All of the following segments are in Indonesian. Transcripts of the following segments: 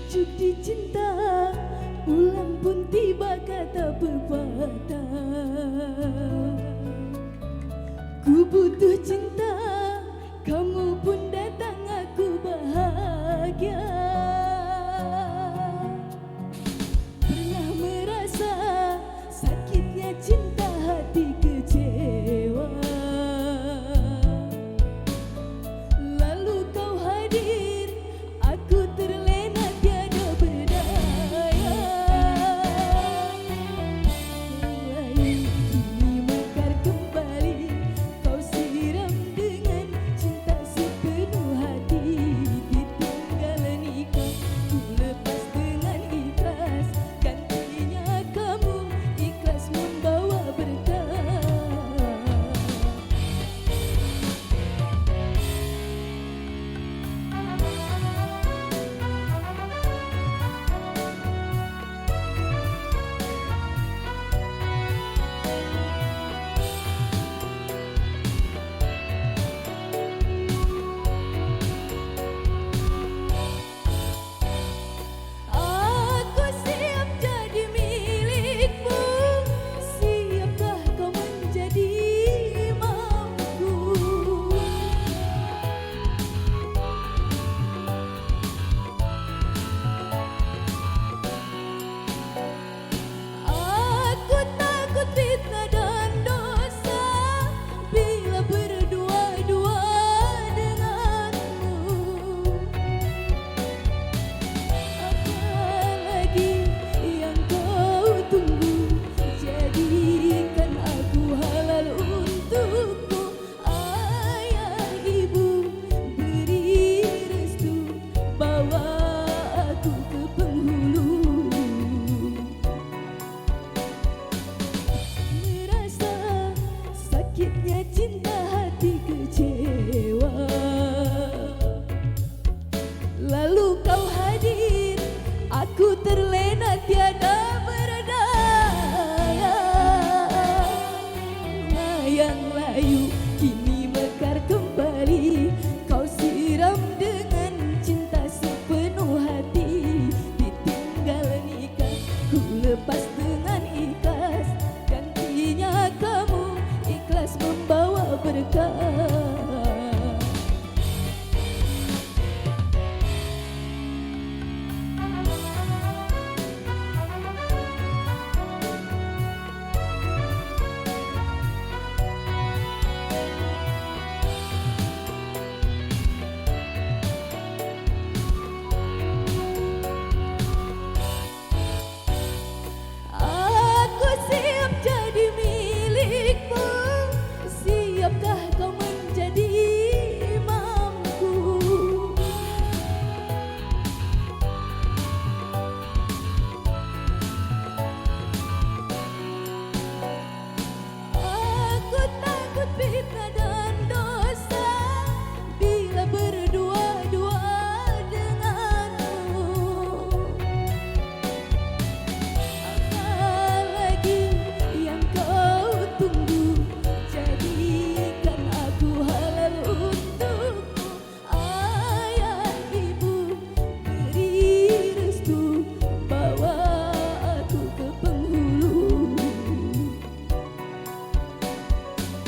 Pucuk dicinta, ulang pun tiba kata pepatah. Ku butuh cinta, kamu pun datang, aku bahagia. Pernah merasa sakitnya cinta, hati kecewa. Lalu kau hadir, aku terlena tiada berdaya. Lain kini mekar kembali, kau siram dengan cinta sepenuh hati. Ditinggal nikah, ku lepas dengan ikhlas. Gantinya kamu ikhlas membawa berkah. Aku siap jadi milikmu, siapkah kau menjadi imamku? Aku takut fitnah dan dosa bila berdua-dua denganmu. Apalagi yang kau tunggu, jadikan aku halal untukmu. Ayah ibu beri restu, bawa aku ke penghulu. Merasa sakitnya cinta, hati kecewa. Lalu kau hadir, aku terlena tiada berdaya. Layang layu kini mekar kembali, kau siram dengan cinta sepenuh hati. Ditinggal nikah, ku lepas dengan ikhlas. Gantinya kamu ikhlas membawa berkah. Aku siap jadi milikmu, siapkah kau menjadi imamku? Aku takut fitnah dan dosa bila berdua-dua denganmu. Apalagi yang kau tunggu, jadikan aku halal untukmu. Ayah ibu beri restu, bawa aku ke penghulu.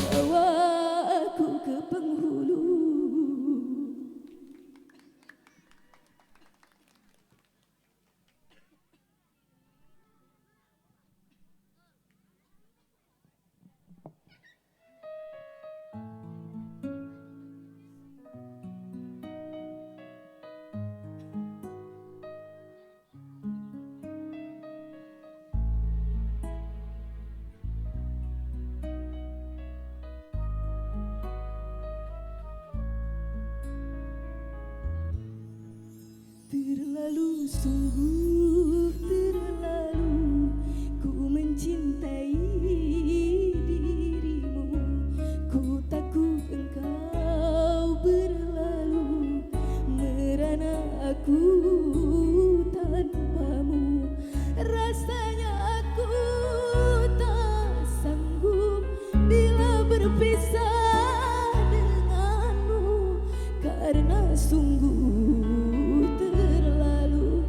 Bawa aku ke penghulu. Terlalu, sungguh terlalu ku mencintai dirimu. Ku takut engkau berlalu, merana aku tanpamu. Rasanya aku tak sanggup bila berpisah denganmu, karena sungguh terlalu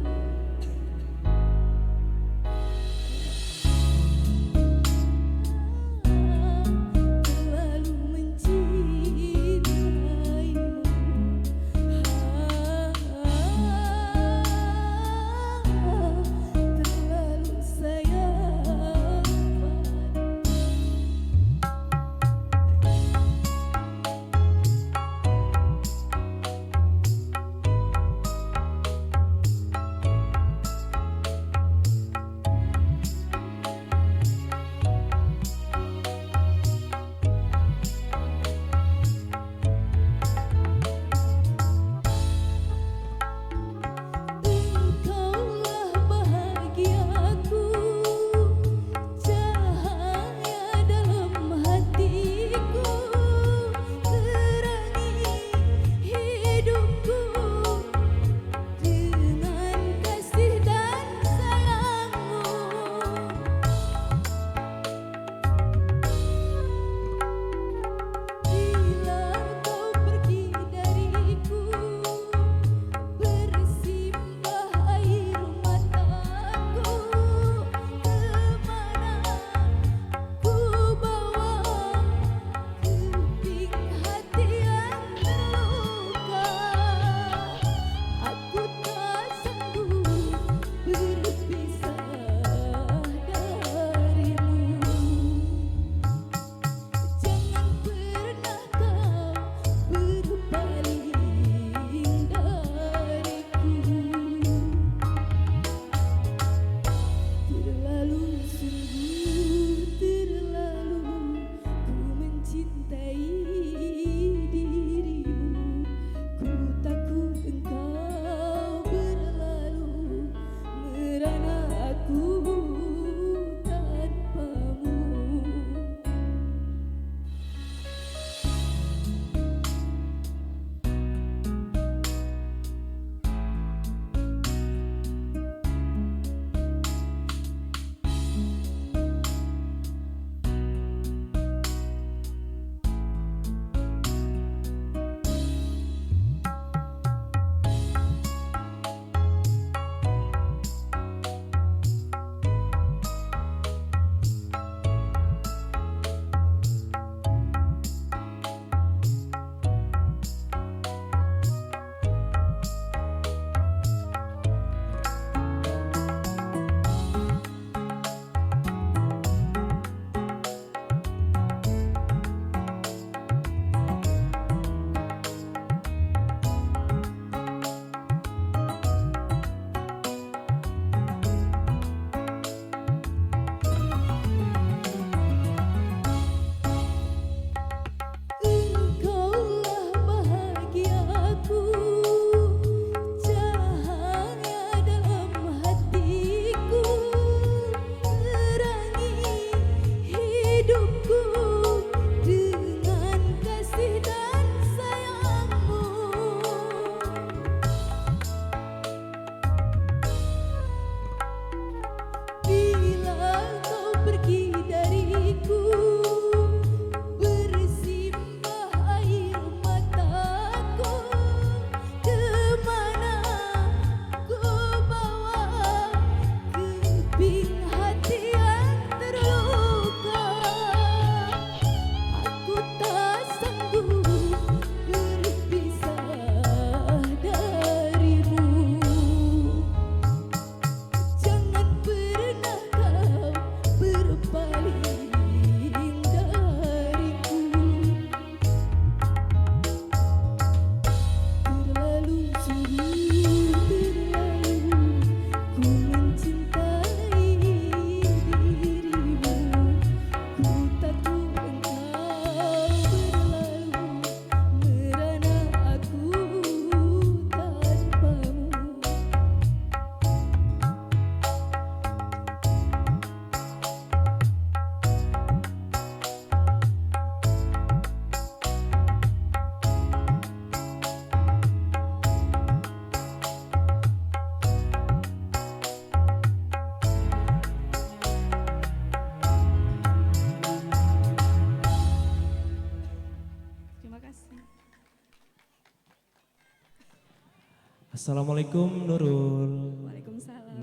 Assalamualaikum Nurul. Waalaikumsalam.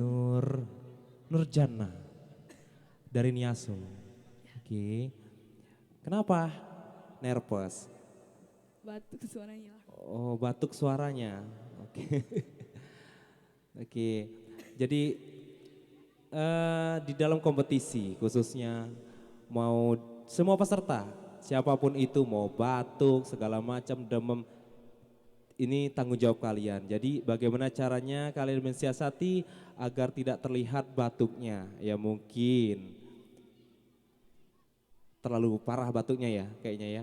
Nurjana dari Niaso. Oke. Kenapa? Nervous. Batuk suaranya lah. Oh, batuk suaranya. Oke. Oke. Jadi di dalam kompetisi khususnya mau semua peserta, siapapun itu mau batuk segala macam demam, ini tanggung jawab kalian. Jadi bagaimana caranya kalian mensiasati agar tidak terlihat batuknya? Ya mungkin terlalu parah batuknya ya kayaknya ya.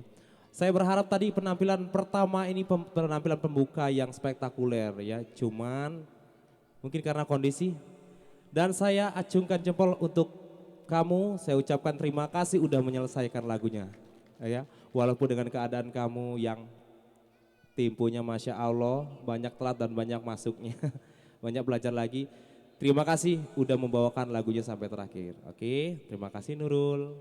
Saya berharap tadi penampilan pertama ini penampilan pembuka yang spektakuler ya. Cuman mungkin karena kondisi dan saya acungkan jempol untuk kamu. Saya ucapkan terima kasih udah menyelesaikan lagunya. Ya, walaupun dengan keadaan kamu yang temponya Masya Allah, banyak telat dan banyak masuknya, banyak belajar lagi. Terima kasih udah membawakan lagunya sampai terakhir. Oke, terima kasih Nurul.